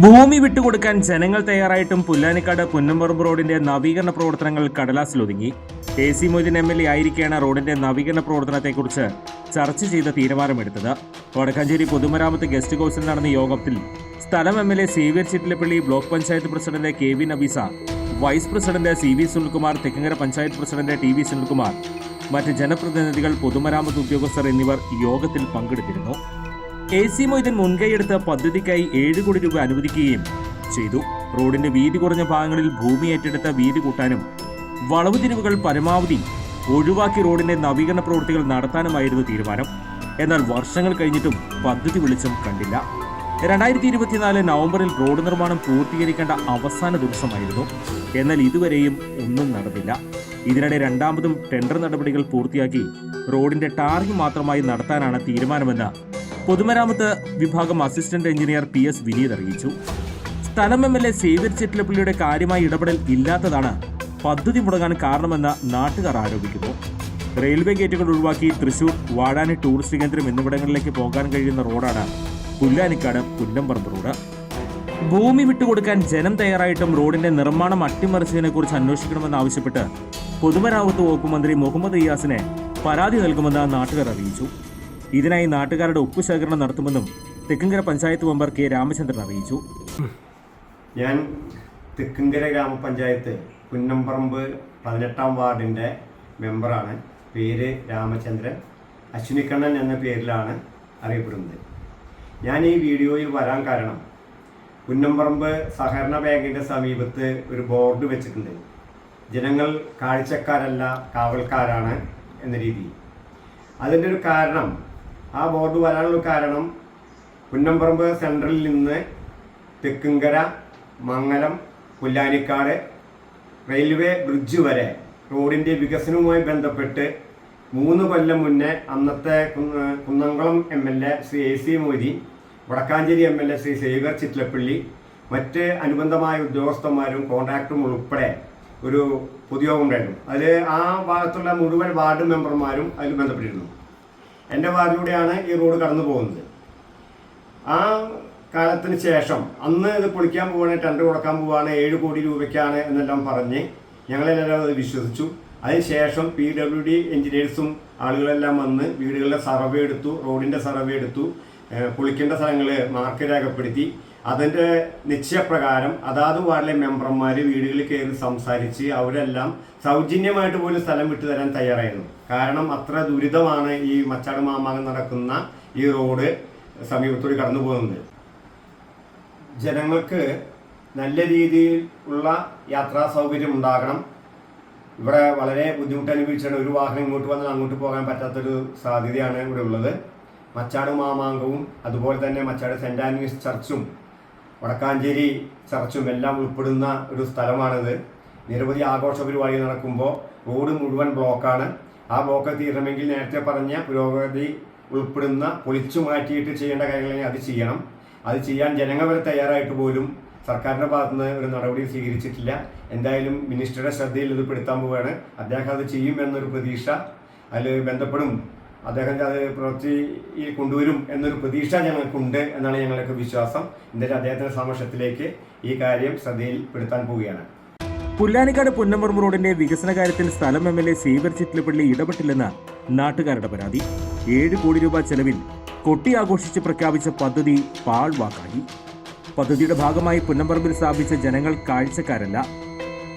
ഭൂമി വിട്ടുകൊടുക്കാൻ ജനങ്ങൾ തയ്യാറായിട്ടും പുല്ലാനിക്കാട് പുന്നമ്പറമ്പ് റോഡിന്റെ നവീകരണ പ്രവർത്തനങ്ങൾ കടലാസിലൊതുങ്ങി. AC മൊയ്തീൻ MLA ആയിരിക്കെയാണ് റോഡിന്റെ നവീകരണ പ്രവർത്തനത്തെക്കുറിച്ച് ചർച്ച ചെയ്ത് തീരുമാനമെടുത്തത്. വടക്കാഞ്ചേരി പൊതുമരാമത്ത് ഗസ്റ്റ് ഹൌസിൽ നടന്ന യോഗത്തിൽ സ്ഥലം MLA Xavier Chittilappally, block panchayat president KV Nabeesa, vice president CV Sunilkumar, Thekkankara panchayat president TV Sunilkumar, മറ്റ് ജനപ്രതിനിധികൾ, പൊതുമരാമത്ത് ഉദ്യോഗസ്ഥർ എന്നിവർ യോഗത്തിൽ പങ്കെടുത്തിരുന്നു. AC മൊയ്തീൻ മുൻകൈയെടുത്ത് പദ്ധതിക്കായി 7 കോടി രൂപ അനുവദിക്കുകയും ചെയ്തു. റോഡിന്റെ വീതി കുറഞ്ഞ ഭാഗങ്ങളിൽ ഭൂമി ഏറ്റെടുത്ത വീതി കൂട്ടാനും വളവ് തിരിവുകൾ പരമാവധി ഒഴിവാക്കി റോഡിന്റെ നവീകരണ പ്രവൃത്തികൾ നടത്താനുമായിരുന്നു തീരുമാനം. എന്നാൽ വർഷങ്ങൾ കഴിഞ്ഞിട്ടും പദ്ധതി വെളിച്ചം കണ്ടില്ല. 2024 നവംബറിൽ റോഡ് നിർമ്മാണം പൂർത്തീകരിക്കേണ്ട അവസാന ദിവസമായിരുന്നു. എന്നാൽ ഇതുവരെയും ഒന്നും നടന്നില്ല. ഇതിനിടെ രണ്ടാമതും ടെൻഡർ നടപടികൾ പൂർത്തിയാക്കി റോഡിന്റെ ടാറിംഗ് മാത്രമായി നടത്താനാണ് തീരുമാനമെന്ന് പൊതുമരാമത്ത് വിഭാഗം അസിസ്റ്റന്റ് എഞ്ചിനീയർ PS വിനീത് അറിയിച്ചു. സ്ഥലം MLA സേവ്യർ ചിറ്റിലപ്പള്ളിയുടെ കാര്യമായ ഇടപെടൽ ഇല്ലാത്തതാണ് പദ്ധതി മുടങ്ങാൻ കാരണമെന്ന് നാട്ടുകാർ ആരോപിക്കുന്നു. റെയിൽവേ ഗേറ്റുകൾ ഒഴിവാക്കി തൃശൂർ, വാഴാനി ടൂറിസ്റ്റ് കേന്ദ്രം എന്നിവിടങ്ങളിലേക്ക് പോകാൻ കഴിയുന്ന റോഡാണ് പുല്ലാനിക്കാട് പുന്നമ്പറമ്പ് റോഡ്. ഭൂമി വിട്ടുകൊടുക്കാൻ ജനം തയ്യാറായിട്ടും റോഡിന്റെ നിർമ്മാണം അട്ടിമറിച്ചതിനെക്കുറിച്ച് അന്വേഷിക്കണമെന്നാവശ്യപ്പെട്ട് പൊതുമരാമത്ത് വകുപ്പ് മന്ത്രി മുഹമ്മദ് ഇയാസിനെ പരാതി നൽകുമെന്ന് നാട്ടുകാർ അറിയിച്ചു. ഇതിനായി നാട്ടുകാരുടെ ഒപ്പുശേഖരണം നടത്തുമെന്നും തെക്കങ്കര പഞ്ചായത്ത് മെമ്പർ K രാമചന്ദ്രൻ അറിയിച്ചു. ഞാൻ തെക്കങ്കര ഗ്രാമപഞ്ചായത്ത് പുന്നമ്പറമ്പ് 18ാം വാർഡിൻ്റെ മെമ്പറാണ്. പേര് രാമചന്ദ്രൻ, അശ്വിനിക്കണ്ണൻ എന്ന പേരിലാണ് അറിയപ്പെടുന്നത്. ഞാൻ ഈ വീഡിയോയിൽ വരാൻ കാരണം പുന്നമ്പറമ്പ് സഹകരണ ബാങ്കിൻ്റെ സമീപത്ത് ഒരു ബോർഡ് വെച്ചിട്ടുണ്ട്. ജനങ്ങൾ കാഴ്ചക്കാരല്ല കാവൽക്കാരാണ് എന്ന രീതിയിൽ. അതിൻ്റെ ഒരു കാരണം, ആ ബോർഡ് വരാനുള്ള കാരണം, പുന്നമ്പറമ്പ് സെൻട്രലിൽ നിന്ന് തെക്കുംകര, മംഗലം, പുല്ലാനിക്കാട് റെയിൽവേ ബ്രിഡ്ജ് വരെ റോഡിൻ്റെ വികസനവുമായി ബന്ധപ്പെട്ട് 3 കൊല്ലം മുന്നേ അന്നത്തെ Kunnamkulam MLA Shri AC Moideen, Wadakkanchery MLA Shri Xavier Chittilappally, മറ്റ് അനുബന്ധമായ ഉദ്യോഗസ്ഥന്മാരും കോൺട്രാക്ടറും ഉൾപ്പെടെ ഒരു പൊതുയോഗം ഉണ്ടായിരുന്നു. അതിൽ ആ ഭാഗത്തുള്ള മുഴുവൻ വാർഡ് മെമ്പർമാരും അതിൽ ബന്ധപ്പെട്ടിരുന്നു. എൻ്റെ വാർഡിലൂടെയാണ് ഈ റോഡ് കടന്നു പോകുന്നത്. ആ കാലത്തിന് ശേഷം അന്ന് ഇത് പൊളിക്കാൻ പോവുകയാണ്, ടെൻഡർ കൊടുക്കാൻ പോവുകയാണ്, 7 കോടി രൂപയ്ക്കാണ് എന്നെല്ലാം പറഞ്ഞ് ഞങ്ങളെല്ലാം അത് വിശ്വസിച്ചു. അതിനുശേഷം PWD എഞ്ചിനീയേഴ്സും ആളുകളെല്ലാം വന്ന് വീടുകളുടെ സർവേ എടുത്തു, റോഡിൻ്റെ സർവേ എടുത്തു, പൊളിക്കേണ്ട സ്ഥലങ്ങൾ മാർക്ക് രേഖപ്പെടുത്തി. അതിൻ്റെ നിശ്ചയപ്രകാരം അതാത് വാർഡിലെ മെമ്പർമാർ വീടുകളിൽ കയറി സംസാരിച്ച് അവരെല്ലാം സൗജന്യമായിട്ട് പോലും സ്ഥലം വിട്ടു തരാൻ തയ്യാറായിരുന്നു. കാരണം അത്ര ദുരിതമാണ് ഈ മച്ചാട് മാമാങ്കം നടക്കുന്ന ഈ റോഡ് സമീപത്തോട് കടന്നു പോകുന്നത്. ജനങ്ങൾക്ക് നല്ല രീതിയിൽ ഉള്ള യാത്രാ സൗകര്യം ഉണ്ടാകണം. ഇവിടെ വളരെ ബുദ്ധിമുട്ട് അനുഭവിച്ചാണ്. ഒരു വാഹനം ഇങ്ങോട്ട് വന്നാൽ അങ്ങോട്ട് പോകാൻ പറ്റാത്തൊരു സാധ്യതയാണ് ഇവിടെ ഉള്ളത്. മച്ചാട് മാമാങ്കവും അതുപോലെ തന്നെ മച്ചാട് സെൻറ് ആന്റണീസ് ചർച്ചും വടക്കാഞ്ചേരി ചർച്ചും എല്ലാം ഉൾപ്പെടുന്ന ഒരു സ്ഥലമാണിത്. നിരവധി ആഘോഷ പരിപാടികൾ നടക്കുമ്പോൾ റോഡ് മുഴുവൻ ബ്ലോക്കാണ്. ആ ബ്ലോക്ക് തീരണമെങ്കിൽ നേരത്തെ പറഞ്ഞ പുരോഗതി ഉൾപ്പെടുന്ന പൊളിച്ചു മാറ്റിയിട്ട് ചെയ്യേണ്ട കാര്യങ്ങൾ അത് ചെയ്യണം. അത് ചെയ്യാൻ ജനങ്ങൾ വരെ തയ്യാറായിട്ട് പോലും സർക്കാരിൻ്റെ ഭാഗത്തുനിന്ന് ഒരു നടപടി സ്വീകരിച്ചിട്ടില്ല. എന്തായാലും മിനിസ്റ്ററുടെ ശ്രദ്ധയിൽ ഇത് പെടുത്താൻ പോവുകയാണ്. അദ്ദേഹം അത് ചെയ്യും എന്നൊരു പ്രതീക്ഷ, അതിൽ ബന്ധപ്പെടും, അദ്ദേഹം അത് പ്രവൃത്തിയിൽ കൊണ്ടുവരും എന്നൊരു പ്രതീക്ഷ ഞങ്ങൾക്കുണ്ട് എന്നാണ് ഞങ്ങൾക്ക് വിശ്വാസം. എന്തായാലും അദ്ദേഹത്തിൻ്റെ സമക്ഷത്തിലേക്ക് ഈ കാര്യം ശ്രദ്ധയിൽപ്പെടുത്താൻ പോവുകയാണ്. പുല്ലാനിക്കാട് പുന്നമ്പറമ്പ് റോഡിന്റെ വികസന കാര്യത്തിൽ സ്ഥലം MLA സേവ്യർ ചിറ്റിലപ്പള്ളി ഇടപെട്ടില്ലെന്ന് നാട്ടുകാരുടെ പരാതി. 7 കോടി രൂപ ചെലവിൽ കൊട്ടി ആഘോഷിച്ച് പ്രഖ്യാപിച്ച പദ്ധതി പാഴ്വാക്കായി. പദ്ധതിയുടെ ഭാഗമായി പുന്നമ്പറമ്പിൽ സ്ഥാപിച്ച ജനങ്ങൾ കാഴ്ചക്കാരല്ല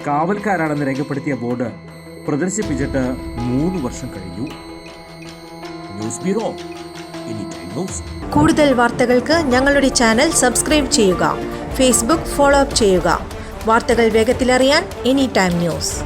കാവൽക്കാരാണെന്ന് രേഖപ്പെടുത്തിയ ബോർഡ് പ്രദർശിപ്പിച്ചിട്ട് 3 വർഷം കഴിഞ്ഞു. News bureau, anytime news. കൂടുതൽ വാർത്തകൾക്ക് ഞങ്ങളുടെ ചാനൽ സബ്സ്ക്രൈബ് ചെയ്യുക. ഫേസ്ബുക്ക് ഫോളോ അപ്പ് ചെയ്യുക. വാർത്തകൾ വേഗത്തിലറിയാൻ എനിടൈം ന്യൂസ്.